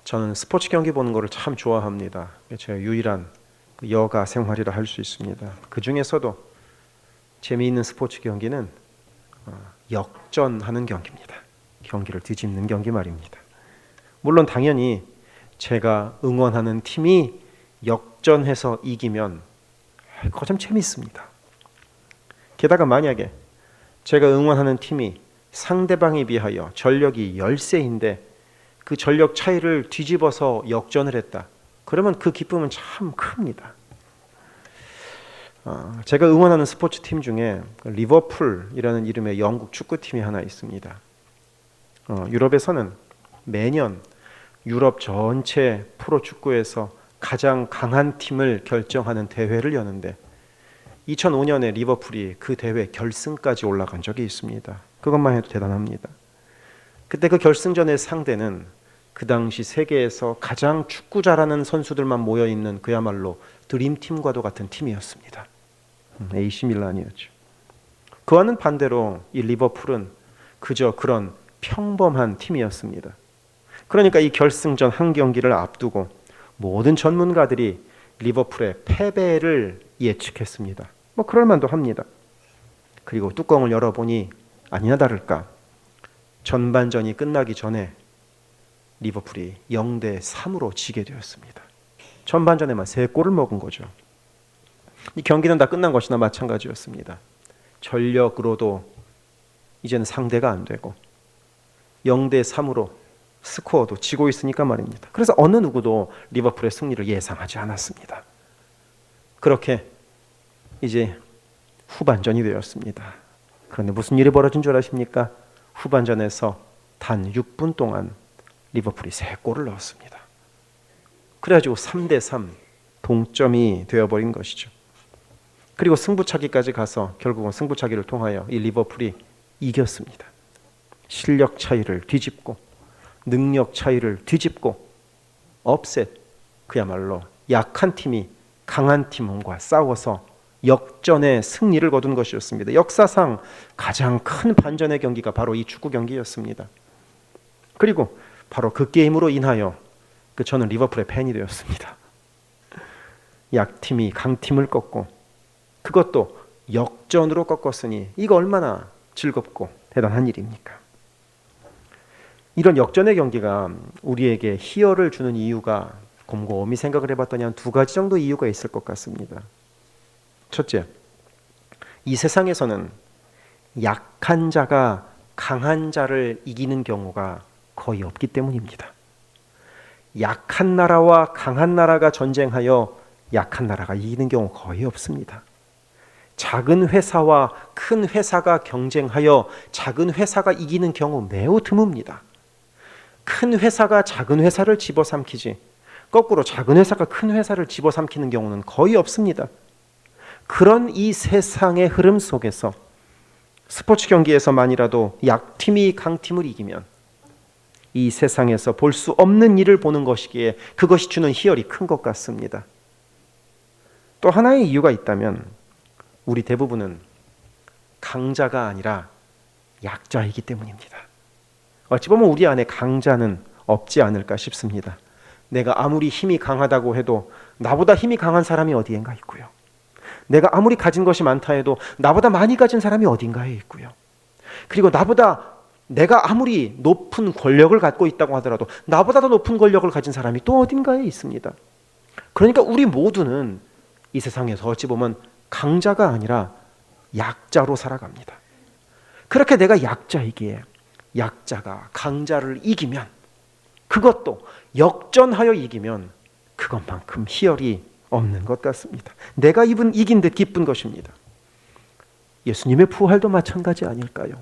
저는 스포츠 경기 보는 거를 참 좋아합니다. 제가 유일한 여가 생활이라 할 수 있습니다. 그 중에서도 재미있는 스포츠 경기는 역전하는 경기입니다. 경기를 뒤집는 경기 말입니다. 물론 당연히 제가 응원하는 팀이 역전해서 이기면 그거 참 재밌습니다. 게다가 만약에 제가 응원하는 팀이 상대방에 비하여 전력이 10세인데 그 전력 차이를 뒤집어서 역전을 했다. 그러면 그 기쁨은 참 큽니다. 제가 응원하는 스포츠 팀 중에 리버풀이라는 이름의 영국 축구팀이 하나 있습니다. 유럽에서는 매년 유럽 전체 프로축구에서 가장 강한 팀을 결정하는 대회를 여는데 2005년에 리버풀이 그 대회 결승까지 올라간 적이 있습니다. 그것만 해도 대단합니다. 그때 그 결승전의 상대는 그 당시 세계에서 가장 축구 잘하는 선수들만 모여있는 그야말로 드림팀과도 같은 팀이었습니다. AC 밀란이었죠. 그와는 반대로 이 리버풀은 그저 그런 평범한 팀이었습니다. 그러니까 이 결승전 한 경기를 앞두고 모든 전문가들이 리버풀의 패배를 예측했습니다. 그럴 만도 합니다. 그리고 뚜껑을 열어보니 아니나 다를까 전반전이 끝나기 전에 리버풀이 0대3으로 지게 되었습니다. 전반전에만 3골을 먹은 거죠. 이 경기는 다 끝난 것이나 마찬가지였습니다. 전력으로도 이제는 상대가 안 되고 0대3으로 스코어도 지고 있으니까 말입니다. 그래서 어느 누구도 리버풀의 승리를 예상하지 않았습니다. 그렇게 이제 후반전이 되었습니다. 그런데 무슨 일이 벌어진 줄 아십니까? 후반전에서 단 6분 동안 리버풀이 3골을 넣었습니다. 그래가지고 3대3 동점이 되어버린 것이죠. 그리고 승부차기까지 가서 결국은 승부차기를 통하여 이 리버풀이 이겼습니다. 실력 차이를 뒤집고 능력 차이를 뒤집고 업셋, 그야말로 약한 팀이 강한 팀과 싸워서 역전의 승리를 거둔 것이었습니다. 역사상 가장 큰 반전의 경기가 바로 이 축구 경기였습니다. 그리고 바로 그 게임으로 인하여 저는 리버풀의 팬이 되었습니다. 약팀이 강팀을 꺾고 그것도 역전으로 꺾었으니 이거 얼마나 즐겁고 대단한 일입니까? 이런 역전의 경기가 우리에게 희열을 주는 이유가 곰곰이 생각을 해봤더니 한 2가지 정도 이유가 있을 것 같습니다. 첫째, 이 세상에서는 약한 자가 강한 자를 이기는 경우가 거의 없기 때문입니다. 약한 나라와 강한 나라가 전쟁하여 약한 나라가 이기는 경우 거의 없습니다. 작은 회사와 큰 회사가 경쟁하여 작은 회사가 이기는 경우 매우 드뭅니다. 큰 회사가 작은 회사를 집어삼키지 거꾸로 작은 회사가 큰 회사를 집어삼키는 경우는 거의 없습니다. 그런 이 세상의 흐름 속에서 스포츠 경기에서만이라도 약팀이 강팀을 이기면 이 세상에서 볼 수 없는 일을 보는 것이기에 그것이 주는 희열이 큰 것 같습니다. 또 하나의 이유가 있다면 우리 대부분은 강자가 아니라 약자이기 때문입니다. 어찌 보면 우리 안에 강자는 없지 않을까 싶습니다. 내가 아무리 힘이 강하다고 해도 나보다 힘이 강한 사람이 어디엔가 있고요. 내가 아무리 가진 것이 많다 해도 나보다 많이 가진 사람이 어딘가에 있고요. 그리고 내가 아무리 높은 권력을 갖고 있다고 하더라도 나보다 더 높은 권력을 가진 사람이 또 어딘가에 있습니다. 그러니까 우리 모두는 이 세상에서 어찌 보면 강자가 아니라 약자로 살아갑니다. 그렇게 내가 약자이기에 약자가 강자를 이기면 그것도 역전하여 이기면 그것만큼 희열이 없는 것 같습니다. 내가 이긴 듯 기쁜 것입니다. 예수님의 부활도 마찬가지 아닐까요?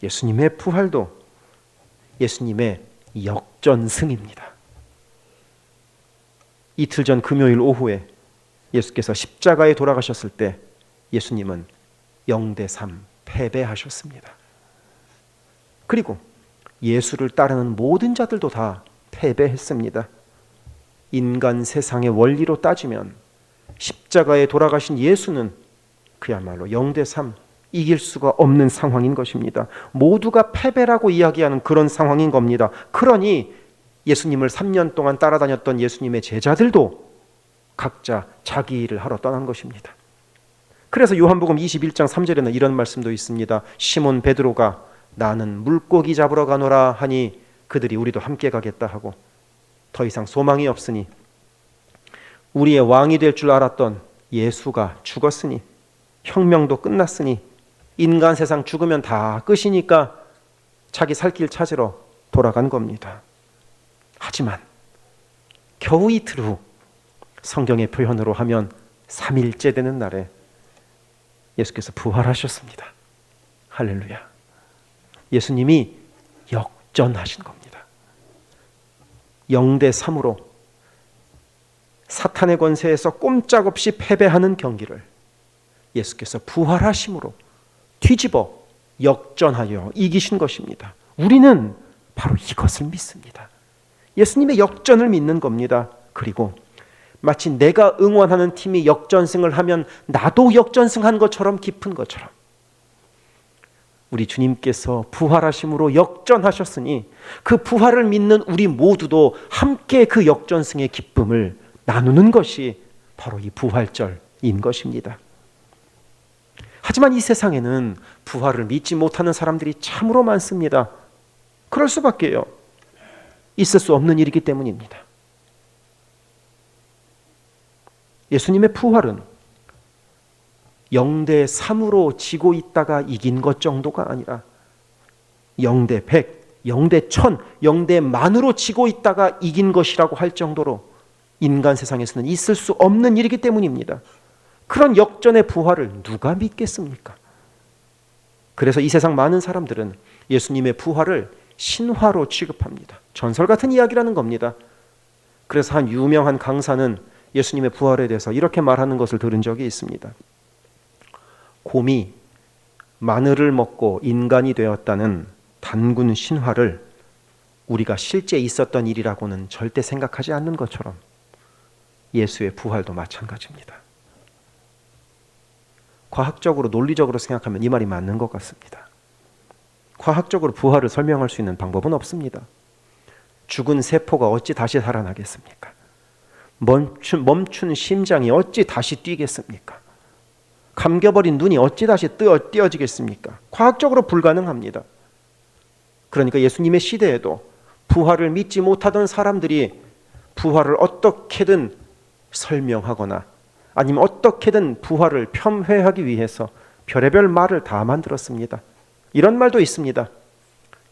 예수님의 부활도 예수님의 역전승입니다. 이틀 전 금요일 오후에 예수께서 십자가에 돌아가셨을 때 예수님은 0대3 패배하셨습니다. 그리고 예수를 따르는 모든 자들도 다 패배했습니다. 인간 세상의 원리로 따지면 십자가에 돌아가신 예수는 그야말로 0대3 이길 수가 없는 상황인 것입니다. 모두가 패배라고 이야기하는 그런 상황인 겁니다. 그러니 예수님을 3년 동안 따라다녔던 예수님의 제자들도 각자 자기 일을 하러 떠난 것입니다. 그래서 요한복음 21장 3절에는 이런 말씀도 있습니다. 시몬 베드로가 나는 물고기 잡으러 가노라 하니 그들이 우리도 함께 가겠다 하고, 더 이상 소망이 없으니 우리의 왕이 될 줄 알았던 예수가 죽었으니, 혁명도 끝났으니, 인간 세상 죽으면 다 끝이니까 자기 살 길 찾으러 돌아간 겁니다. 하지만 겨우 이틀 후, 성경의 표현으로 하면 3일째 되는 날에 예수께서 부활하셨습니다. 할렐루야. 예수님이 역전하신 겁니다. 0대3으로 사탄의 권세에서 꼼짝없이 패배하는 경기를 예수께서 부활하심으로 뒤집어 역전하여 이기신 것입니다. 우리는 바로 이것을 믿습니다. 예수님의 역전을 믿는 겁니다. 그리고 마치 내가 응원하는 팀이 역전승을 하면 나도 역전승한 것처럼 기쁜 것처럼, 우리 주님께서 부활하심으로 역전하셨으니 그 부활을 믿는 우리 모두도 함께 그 역전승의 기쁨을 나누는 것이 바로 이 부활절인 것입니다. 하지만 이 세상에는 부활을 믿지 못하는 사람들이 참으로 많습니다. 그럴 수밖에요. 있을 수 없는 일이기 때문입니다. 예수님의 부활은 0대3으로 지고 있다가 이긴 것 정도가 아니라 0대100, 0대1000, 0대10,000으로 지고 있다가 이긴 것이라고 할 정도로 인간 세상에서는 있을 수 없는 일이기 때문입니다. 그런 역전의 부활을 누가 믿겠습니까? 그래서 이 세상 많은 사람들은 예수님의 부활을 신화로 취급합니다. 전설 같은 이야기라는 겁니다. 그래서 한 유명한 강사는 예수님의 부활에 대해서 이렇게 말하는 것을 들은 적이 있습니다. 곰이 마늘을 먹고 인간이 되었다는 단군 신화를 우리가 실제 있었던 일이라고는 절대 생각하지 않는 것처럼 예수의 부활도 마찬가지입니다. 과학적으로 논리적으로 생각하면 이 말이 맞는 것 같습니다. 과학적으로 부활을 설명할 수 있는 방법은 없습니다. 죽은 세포가 어찌 다시 살아나겠습니까? 멈춘 심장이 어찌 다시 뛰겠습니까? 감겨버린 눈이 어찌 다시 띄어지겠습니까? 과학적으로 불가능합니다. 그러니까 예수님의 시대에도 부활을 믿지 못하던 사람들이 부활을 어떻게든 설명하거나 아니면 어떻게든 부활을 폄훼하기 위해서 별의별 말을 다 만들었습니다. 이런 말도 있습니다.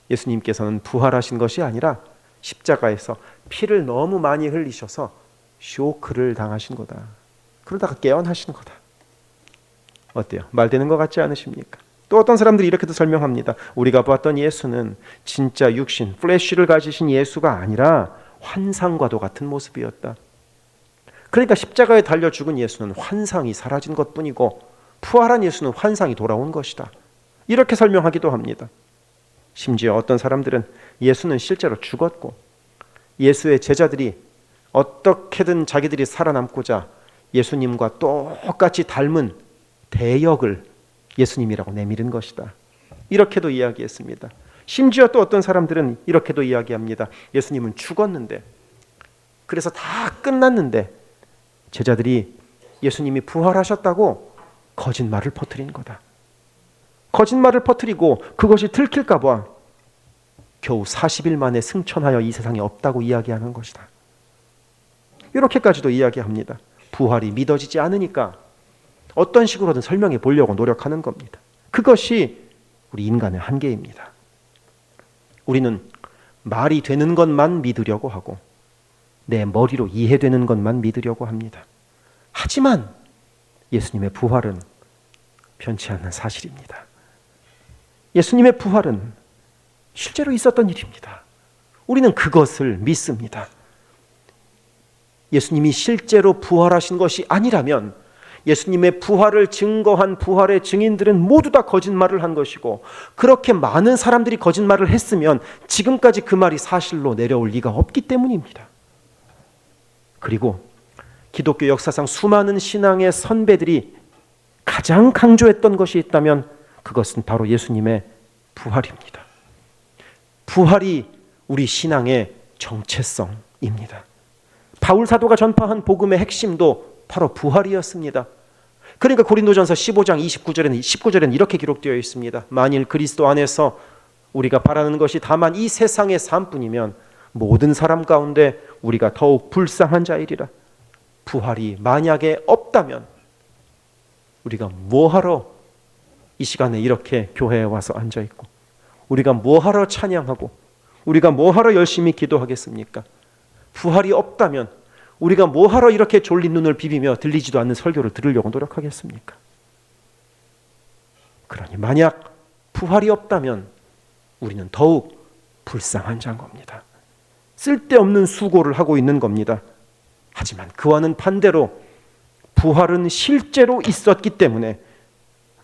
예수님께서는 부활하신 것이 아니라 십자가에서 피를 너무 많이 흘리셔서 쇼크를 당하신 거다. 그러다가 깨어나신 거다. 어때요? 말되는 것 같지 않으십니까? 또 어떤 사람들이 이렇게도 설명합니다. 우리가 봤던 예수는 진짜 육신, 플래시를 가지신 예수가 아니라 환상과도 같은 모습이었다. 그러니까 십자가에 달려 죽은 예수는 환상이 사라진 것뿐이고 부활한 예수는 환상이 돌아온 것이다. 이렇게 설명하기도 합니다. 심지어 어떤 사람들은 예수는 실제로 죽었고 예수의 제자들이 어떻게든 자기들이 살아남고자 예수님과 똑같이 닮은 대역을 예수님이라고 내밀은 것이다. 이렇게도 이야기했습니다. 심지어 또 어떤 사람들은 이렇게도 이야기합니다. 예수님은 죽었는데, 그래서 다 끝났는데 제자들이 예수님이 부활하셨다고 거짓말을 퍼뜨린 거다. 거짓말을 퍼뜨리고 그것이 들킬까 봐 겨우 40일 만에 승천하여 이 세상에 없다고 이야기하는 것이다. 이렇게까지도 이야기합니다. 부활이 믿어지지 않으니까 어떤 식으로든 설명해 보려고 노력하는 겁니다. 그것이 우리 인간의 한계입니다. 우리는 말이 되는 것만 믿으려고 하고 내 머리로 이해되는 것만 믿으려고 합니다. 하지만 예수님의 부활은 변치 않는 사실입니다. 예수님의 부활은 실제로 있었던 일입니다. 우리는 그것을 믿습니다. 예수님이 실제로 부활하신 것이 아니라면 예수님의 부활을 증거한 부활의 증인들은 모두 다 거짓말을 한 것이고, 그렇게 많은 사람들이 거짓말을 했으면 지금까지 그 말이 사실로 내려올 리가 없기 때문입니다. 그리고 기독교 역사상 수많은 신앙의 선배들이 가장 강조했던 것이 있다면 그것은 바로 예수님의 부활입니다. 부활이 우리 신앙의 정체성입니다. 바울 사도가 전파한 복음의 핵심도 바로 부활이었습니다. 그러니까 고린도전서 15장 19절에는 이렇게 기록되어 있습니다. 만일 그리스도 안에서 우리가 바라는 것이 다만 이 세상의 삶뿐이면 모든 사람 가운데 우리가 더욱 불쌍한 자이리라. 부활이 만약에 없다면 우리가 뭐하러 이 시간에 이렇게 교회에 와서 앉아있고, 우리가 뭐하러 찬양하고, 우리가 뭐하러 열심히 기도하겠습니까? 부활이 없다면 우리가 뭐하러 이렇게 졸린 눈을 비비며 들리지도 않는 설교를 들으려고 노력하겠습니까? 그러니 만약 부활이 없다면 우리는 더욱 불쌍한 자인 겁니다. 쓸데없는 수고를 하고 있는 겁니다. 하지만 그와는 반대로 부활은 실제로 있었기 때문에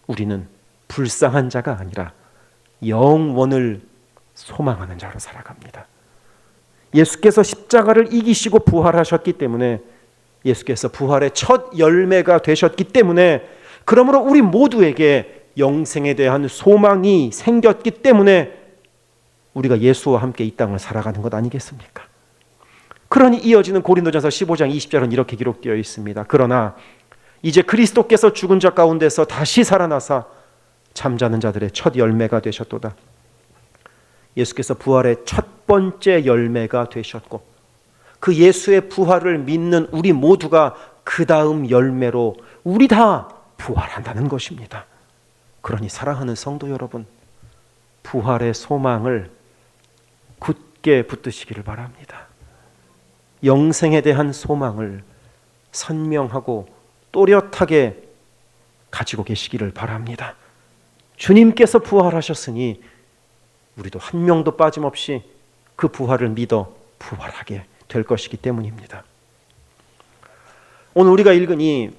우리는 불쌍한 자가 아니라 영원을 소망하는 자로 살아갑니다. 예수께서 십자가를 이기시고 부활하셨기 때문에, 예수께서 부활의 첫 열매가 되셨기 때문에, 그러므로 우리 모두에게 영생에 대한 소망이 생겼기 때문에 우리가 예수와 함께 이 땅을 살아가는 것 아니겠습니까? 그러니 이어지는 고린도전서 15장 20절은 이렇게 기록되어 있습니다. 그러나 이제 그리스도께서 죽은 자 가운데서 다시 살아나사 잠자는 자들의 첫 열매가 되셨도다. 예수께서 부활의 첫 번째 열매가 되셨고, 그 예수의 부활을 믿는 우리 모두가 그 다음 열매로 우리 다 부활한다는 것입니다. 그러니 사랑하는 성도 여러분, 부활의 소망을 굳게 붙드시기를 바랍니다. 영생에 대한 소망을 선명하고 또렷하게 가지고 계시기를 바랍니다. 주님께서 부활하셨으니 우리도 한 명도 빠짐없이 그 부활을 믿어 부활하게 될 것이기 때문입니다. 오늘 우리가 읽은 이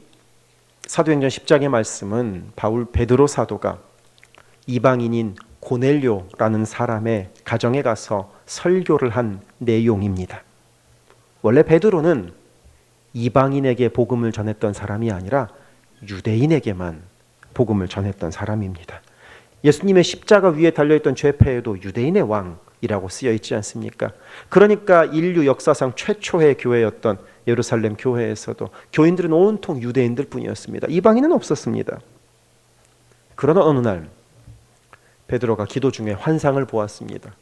사도행전 10장의 말씀은 베드로 사도가 이방인인 고넬료라는 사람의 가정에 가서 설교를 한 내용입니다. 원래 베드로는 이방인에게 복음을 전했던 사람이 아니라 유대인에게만 복음을 전했던 사람입니다. 예수님의 십자가 위에 달려있던 죄패에도 유대인의 왕이라고 쓰여 있지 않습니까? 그러니까 인류 역사상 최초의 교회였던 예루살렘 교회에서도 교인들은 온통 유대인들 뿐이었습니다. 이방인은 없었습니다. 그러나 어느 날 베드로가 기도 중에 환상을 보았습니다.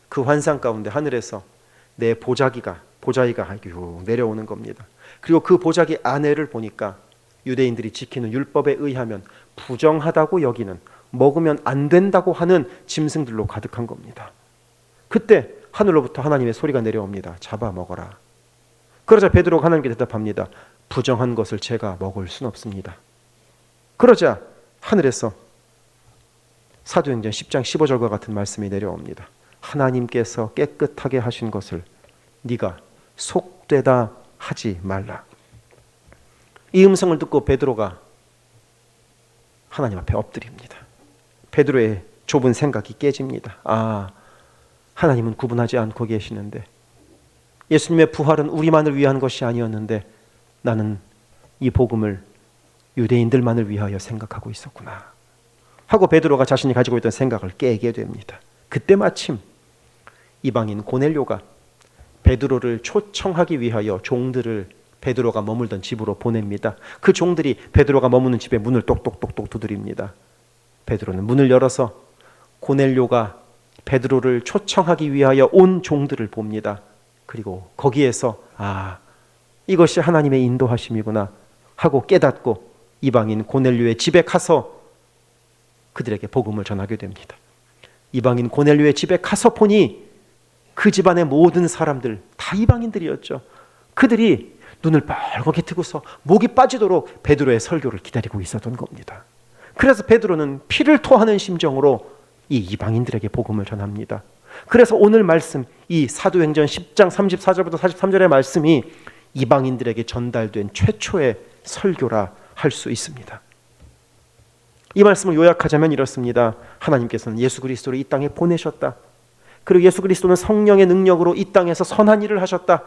그 환상 가운데 하늘에서 내 보자기가 내려오는 겁니다. 그리고 그 보자기 아내를 보니까 유대인들이 지키는 율법에 의하면 부정하다고 여기는, 먹으면 안 된다고 하는 짐승들로 가득한 겁니다. 그때 하늘로부터 하나님의 소리가 내려옵니다. 잡아먹어라. 그러자 베드로가 하나님께 대답합니다. 부정한 것을 제가 먹을 순 없습니다. 그러자 하늘에서 사도행전 10장 15절과 같은 말씀이 내려옵니다. 하나님께서 깨끗하게 하신 것을 네가 속되다 하지 말라. 이 음성을 듣고 베드로가 하나님 앞에 엎드립니다. 베드로의 좁은 생각이 깨집니다. 하나님은 구분하지 않고 계시는데, 예수님의 부활은 우리만을 위한 것이 아니었는데 나는 이 복음을 유대인들만을 위하여 생각하고 있었구나 하고 베드로가 자신이 가지고 있던 생각을 깨게 됩니다. 그때 마침 이방인 고넬료가 베드로를 초청하기 위하여 종들을 베드로가 머물던 집으로 보냅니다. 그 종들이 베드로가 머무는 집에 문을 똑똑똑똑 두드립니다. 베드로는 문을 열어서 고넬료가 베드로를 초청하기 위하여 온 종들을 봅니다. 그리고 거기에서 이것이 하나님의 인도하심이구나 하고 깨닫고 이방인 고넬료의 집에 가서 그들에게 복음을 전하게 됩니다. 이방인 고넬료의 집에 가서 보니 그 집안의 모든 사람들 다 이방인들이었죠. 그들이 눈을 빨갛게 뜨고서 목이 빠지도록 베드로의 설교를 기다리고 있었던 겁니다. 그래서 베드로는 피를 토하는 심정으로 이 이방인들에게 복음을 전합니다. 그래서 오늘 말씀, 이 사도행전 10장 34절부터 43절의 말씀이 이방인들에게 전달된 최초의 설교라 할 수 있습니다. 이 말씀을 요약하자면 이렇습니다. 하나님께서는 예수 그리스도를 이 땅에 보내셨다. 그리고 예수 그리스도는 성령의 능력으로 이 땅에서 선한 일을 하셨다.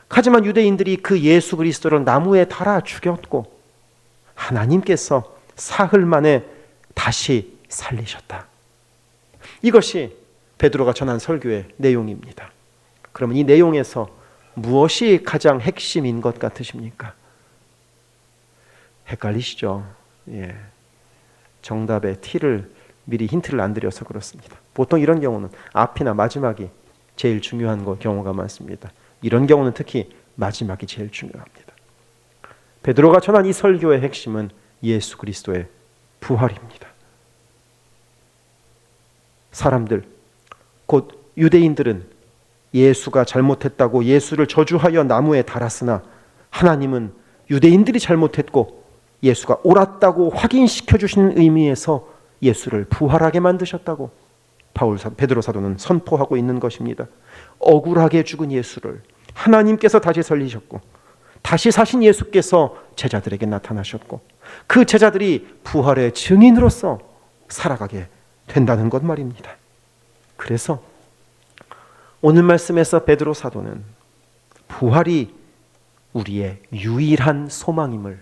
하지만 유대인들이 그 예수 그리스도를 나무에 달아 죽였고 하나님께서 사흘 만에 다시 살리셨다. 이것이 베드로가 전한 설교의 내용입니다. 그러면 이 내용에서 무엇이 가장 핵심인 것 같으십니까? 헷갈리시죠? 예. 정답의 T를 미리 힌트를 안 드려서 그렇습니다. 보통 이런 경우는 앞이나 마지막이 제일 중요한 경우가 많습니다. 이런 경우는 특히 마지막이 제일 중요합니다. 베드로가 전한 이 설교의 핵심은 예수 그리스도의 부활입니다. 사람들, 곧 유대인들은 예수가 잘못했다고 예수를 저주하여 나무에 달았으나 하나님은 유대인들이 잘못했고 예수가 옳았다고 확인시켜 주시는 의미에서 예수를 부활하게 만드셨다고 베드로 사도는 선포하고 있는 것입니다. 억울하게 죽은 예수를 하나님께서 다시 살리셨고 다시 사신 예수께서 제자들에게 나타나셨고 그 제자들이 부활의 증인으로서 살아가게 된다는 것 말입니다. 그래서 오늘 말씀에서 베드로 사도는 부활이 우리의 유일한 소망임을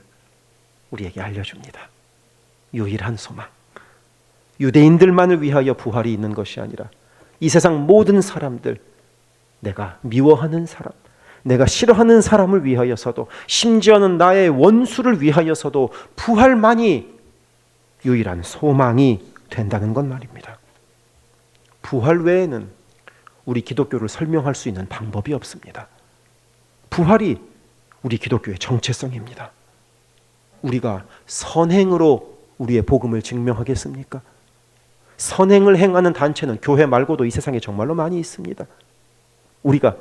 우리에게 알려줍니다. 유일한 소망. 유대인들만을 위하여 부활이 있는 것이 아니라 이 세상 모든 사람들, 내가 미워하는 사람, 내가 싫어하는 사람을 위하여서도 심지어는 나의 원수를 위하여서도 부활만이 유일한 소망이 된다는 것 말입니다. 부활 외에는 우리 기독교를 설명할 수 있는 방법이 없습니다. 부활이 우리 기독교의 정체성입니다. 우리가 선행으로 우리의 복음을 증명하겠습니까? 선행을 행하는 단체는 교회 말고도 이 세상에 정말로 많이 있습니다. 우리가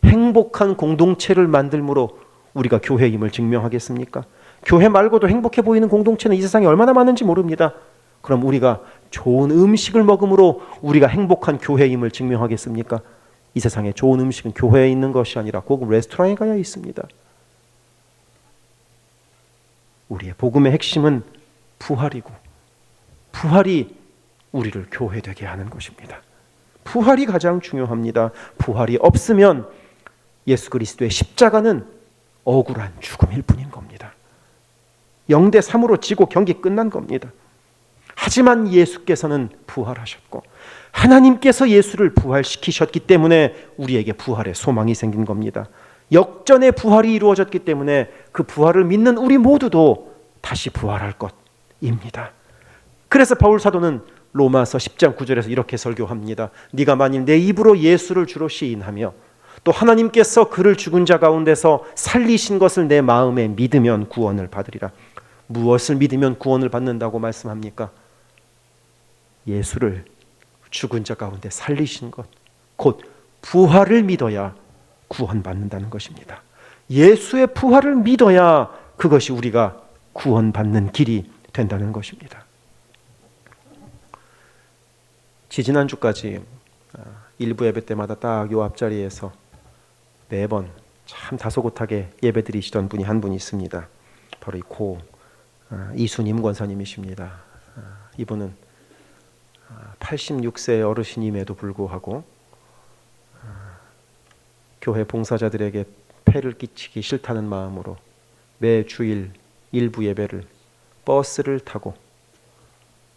행복한 공동체를 만들므로 우리가 교회임을 증명하겠습니까? 교회 말고도 행복해 보이는 공동체는 이 세상에 얼마나 많은지 모릅니다. 그럼 우리가 좋은 음식을 먹음으로 우리가 행복한 교회임을 증명하겠습니까? 이 세상에 좋은 음식은 교회에 있는 것이 아니라 고급 레스토랑에 가야 있습니다. 우리의 복음의 핵심은 부활이고 부활이 우리를 교회되게 하는 것입니다. 부활이 가장 중요합니다. 부활이 없으면 예수 그리스도의 십자가는 억울한 죽음일 뿐인 겁니다. 0대3으로 지고 경기 끝난 겁니다. 하지만 예수께서는 부활하셨고 하나님께서 예수를 부활시키셨기 때문에 우리에게 부활의 소망이 생긴 겁니다. 역전의 부활이 이루어졌기 때문에 그 부활을 믿는 우리 모두도 다시 부활할 것입니다. 그래서 바울 사도는 로마서 10장 9절에서 이렇게 설교합니다. 네가 만일 내 입으로 예수를 주로 시인하며 또 하나님께서 그를 죽은 자 가운데서 살리신 것을 내 마음에 믿으면 구원을 받으리라. 무엇을 믿으면 구원을 받는다고 말씀합니까? 예수를 죽은 자 가운데 살리신 것, 곧 부활을 믿어야 구원받는다는 것입니다. 예수의 부활을 믿어야 그것이 우리가 구원받는 길이 된다는 것입니다. 지지난주까지 일부 예배 때마다 딱 요 앞자리에서 매번 참 다소곳하게 예배드리시던 분이 한 분이 있습니다. 바로 이 이수님 권사님이십니다. 이분은 86세 어르신임에도 불구하고 교회 봉사자들에게 폐를 끼치기 싫다는 마음으로 매 주일 일부 예배를 버스를 타고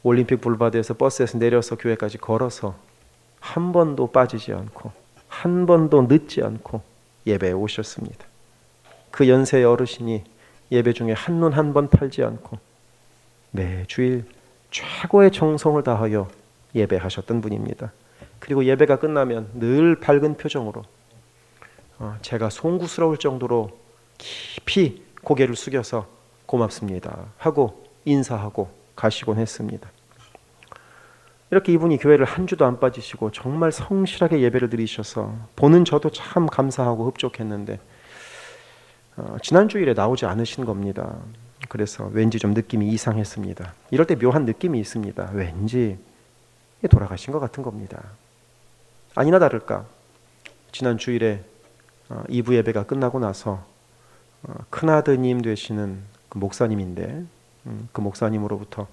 올림픽 불바드에서 버스에서 내려서 교회까지 걸어서 한 번도 빠지지 않고 한 번도 늦지 않고 예배에 오셨습니다. 그 연세의 어르신이 예배 중에 한눈 한 번 팔지 않고 매 주일 최고의 정성을 다하여 예배하셨던 분입니다. 그리고 예배가 끝나면 늘 밝은 표정으로 제가 송구스러울 정도로 깊이 고개를 숙여서 고맙습니다 하고 인사하고 가시곤 했습니다. 이렇게 이분이 교회를 한 주도 안 빠지시고 정말 성실하게 예배를 드리셔서 보는 저도 참 감사하고 흡족했는데 지난 주일에 나오지 않으신 겁니다. 그래서 왠지 좀 느낌이 이상했습니다. 이럴 때 묘한 느낌이 있습니다. 왠지 돌아가신 것 같은 겁니다. 아니나 다를까 지난 주일에 2부 예배가 끝나고 나서 큰아드님 되시는 그 목사님인데 그 목사님으로부터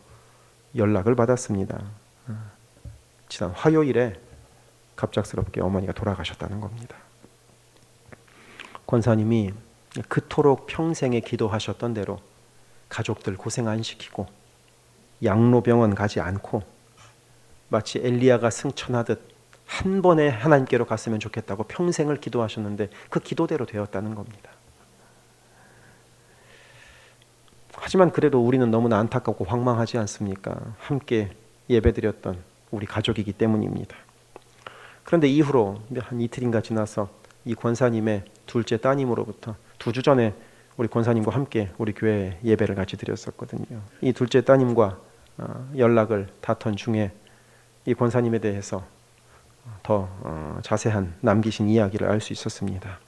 연락을 받았습니다. 지난 화요일에 갑작스럽게 어머니가 돌아가셨다는 겁니다. 권사님이 그토록 평생에 기도하셨던 대로 가족들 고생 안 시키고 양로병원 가지 않고 마치 엘리야가 승천하듯 한 번에 하나님께로 갔으면 좋겠다고 평생을 기도하셨는데 그 기도대로 되었다는 겁니다. 하지만 그래도 우리는 너무나 안타깝고 황망하지 않습니까? 함께 예배드렸던 우리 가족이기 때문입니다. 그런데 이후로 한 이틀인가 지나서 이 권사님의 둘째 따님으로부터 2주 전에 우리 권사님과 함께 우리 교회에 예배를 같이 드렸었거든요. 이 둘째 따님과 연락을 닿던 중에 이 권사님에 대해서 더 자세한 남기신 이야기를 알 수 있었습니다.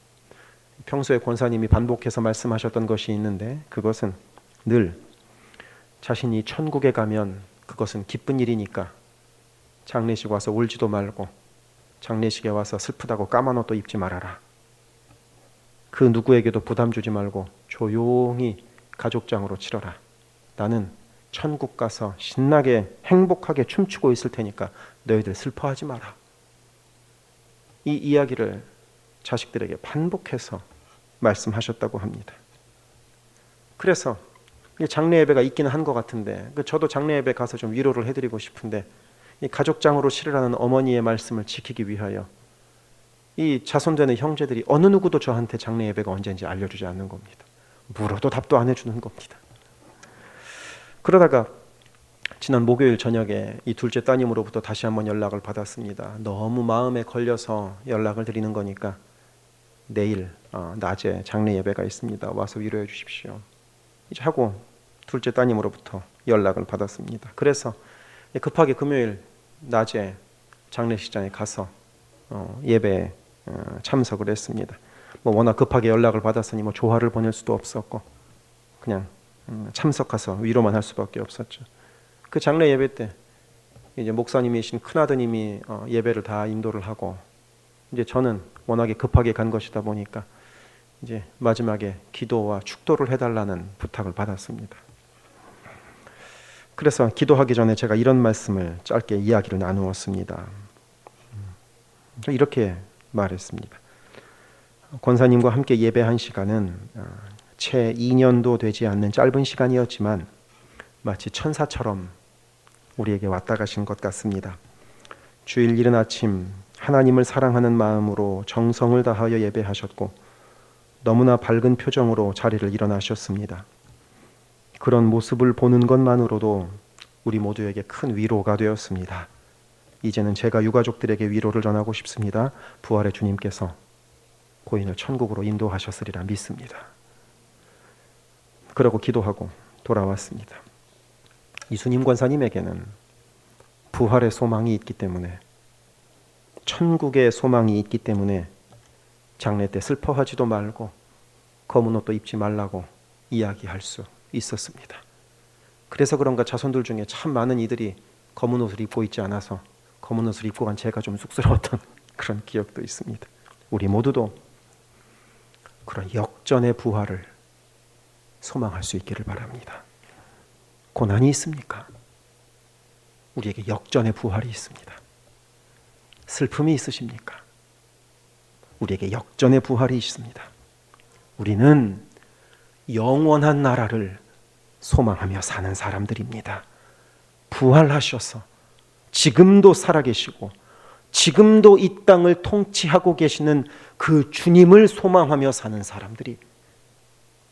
평소에 권사님이 반복해서 말씀하셨던 것이 있는데 그것은 늘 자신이 천국에 가면 그것은 기쁜 일이니까 장례식 와서 울지도 말고 장례식에 와서 슬프다고 까만 옷도 입지 말아라. 그 누구에게도 부담 주지 말고 조용히 가족장으로 치러라. 나는 천국 가서 신나게 행복하게 춤추고 있을 테니까 너희들 슬퍼하지 마라. 이 이야기를 자식들에게 반복해서 말씀하셨다고 합니다. 그래서 장례 예배가 있기는 한 것 같은데 저도 장례 예배 가서 좀 위로를 해드리고 싶은데 이 가족장으로 치르라는 어머니의 말씀을 지키기 위하여 이 자손되는 형제들이 어느 누구도 저한테 장례 예배가 언제인지 알려주지 않는 겁니다. 물어도 답도 안 해주는 겁니다. 그러다가 지난 목요일 저녁에 이 둘째 따님으로부터 다시 한번 연락을 받았습니다. 너무 마음에 걸려서 연락을 드리는 거니까 내일 낮에 장례 예배가 있습니다. 와서 위로해 주십시오. 이제 하고 둘째 따님으로부터 연락을 받았습니다. 그래서 급하게 금요일 낮에 장례식장에 가서 예배에 참석을 했습니다. 워낙 급하게 연락을 받았으니 조화를 보낼 수도 없었고 그냥 참석해서 위로만 할 수밖에 없었죠. 그 장례 예배 때 이제 목사님이신 큰아드님이 예배를 다 인도를 하고 이제 저는 워낙에 급하게 간 것이다 보니까 이제 마지막에 기도와 축도를 해달라는 부탁을 받았습니다. 그래서 기도하기 전에 제가 이런 말씀을 짧게 이야기를 나누었습니다. 이렇게 말했습니다. 권사님과 함께 예배한 시간은 채 2년도 되지 않는 짧은 시간이었지만 마치 천사처럼 우리에게 왔다 가신 것 같습니다. 주일 이른 아침 하나님을 사랑하는 마음으로 정성을 다하여 예배하셨고 너무나 밝은 표정으로 자리를 일어나셨습니다. 그런 모습을 보는 것만으로도 우리 모두에게 큰 위로가 되었습니다. 이제는 제가 유가족들에게 위로를 전하고 싶습니다. 부활의 주님께서 고인을 천국으로 인도하셨으리라 믿습니다. 그러고 기도하고 돌아왔습니다. 이순임 권사님에게는 부활의 소망이 있기 때문에 천국의 소망이 있기 때문에 장례 때 슬퍼하지도 말고 검은 옷도 입지 말라고 이야기할 수 있었습니다. 그래서 그런가 자손들 중에 참 많은 이들이 검은 옷을 입고 있지 않아서 검은 옷을 입고 간 제가 좀 쑥스러웠던 그런 기억도 있습니다. 우리 모두도 그런 역전의 부활을 소망할 수 있기를 바랍니다. 고난이 있습니까? 우리에게 역전의 부활이 있습니다. 슬픔이 있으십니까? 우리에게 역전의 부활이 있습니다. 우리는 영원한 나라를 소망하며 사는 사람들입니다. 부활하셔서 지금도 살아계시고 지금도 이 땅을 통치하고 계시는 그 주님을 소망하며 사는 사람들이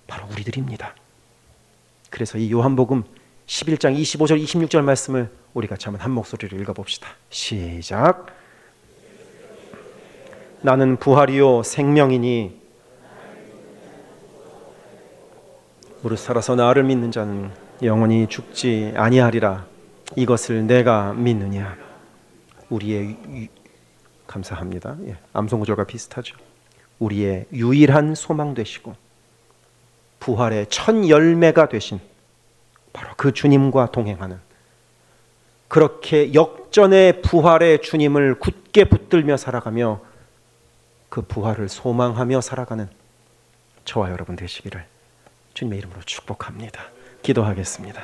바로 우리들입니다. 그래서 이 요한복음 11장 25절 26절 말씀을 우리 같이 한번 한 목소리로 읽어봅시다. 시작. 나는 부활이요 생명이니 무릇 살아서 나를 믿는 자는 영원히 죽지 아니하리라. 이것을 내가 믿느냐. 우리의 감사합니다. 암송구절과 비슷하죠. 우리의 유일한 소망 되시고 부활의 첫 열매가 되신 바로 그 주님과 동행하는, 그렇게 역전의 부활의 주님을 굳게 붙들며 살아가며 그 부활을 소망하며 살아가는 저와 여러분 되시기를 주님의 이름으로 축복합니다. 기도하겠습니다.